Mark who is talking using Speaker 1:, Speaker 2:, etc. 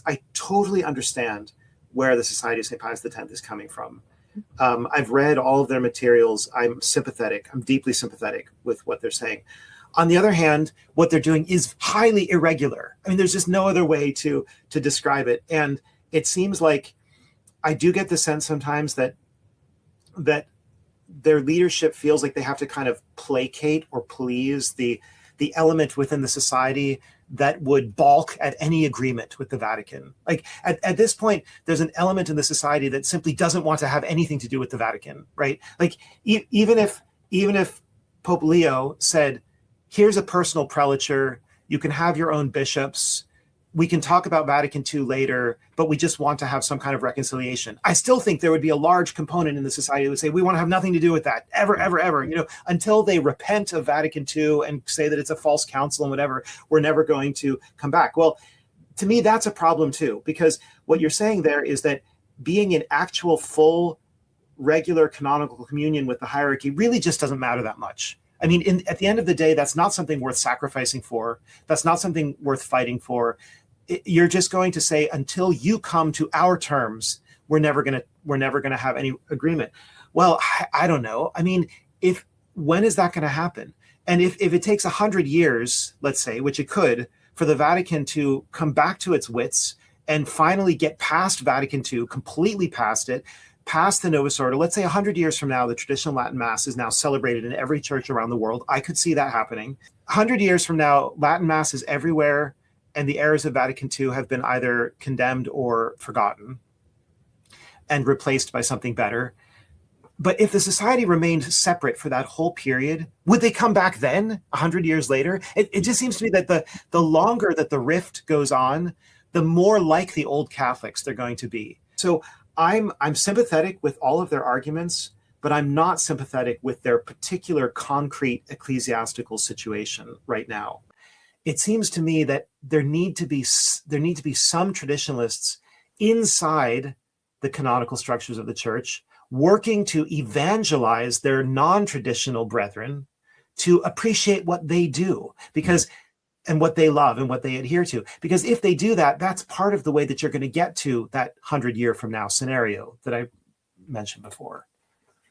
Speaker 1: because I totally understand where the Society of St. Pius X is coming from. I've read all of their materials. I'm sympathetic. I'm deeply sympathetic with what they're saying. On the other hand, what they're doing is highly irregular. I mean, there's just no other way to describe it. And it seems like I do get the sense sometimes that their leadership feels like they have to kind of placate or please the element within the society that would balk at any agreement with the Vatican. Like at this point, there's an element in the society that simply doesn't want to have anything to do with the Vatican, right? Like even if Pope Leo said, here's a personal prelature, you can have your own bishops, we can talk about Vatican II later, but we just want to have some kind of reconciliation. I still think there would be a large component in the society that would say, we want to have nothing to do with that, ever, ever, ever. Until they repent of Vatican II and say that it's a false council and whatever, we're never going to come back. Well, to me, that's a problem too, because what you're saying there is that being in actual full, regular canonical communion with the hierarchy really just doesn't matter that much. I mean, at the end of the day, that's not something worth sacrificing for. That's not something worth fighting for. You're just going to say, until you come to our terms, we're never going to have any agreement. Well, I don't know. I mean, when is that going to happen? And if it takes 100 years, let's say, which it could, for the Vatican to come back to its wits and finally get past Vatican II, completely past it, past the Novus Ordo, let's say 100 years from now, the traditional Latin Mass is now celebrated in every church around the world. I could see that happening. 100 years from now, Latin Mass is everywhere, and the errors of Vatican II have been either condemned or forgotten and replaced by something better. But if the society remained separate for that whole period, would they come back then, 100 years later? It just seems to me that the longer that the rift goes on, the more like the old Catholics they're going to be. So I'm sympathetic with all of their arguments, but I'm not sympathetic with their particular concrete ecclesiastical situation right now. It seems to me that there need to be some traditionalists inside the canonical structures of the church working to evangelize their non-traditional brethren to appreciate what they do, and what they love and what they adhere to. Because if they do that, that's part of the way that you're going to get to that 100-year from now scenario that I mentioned before.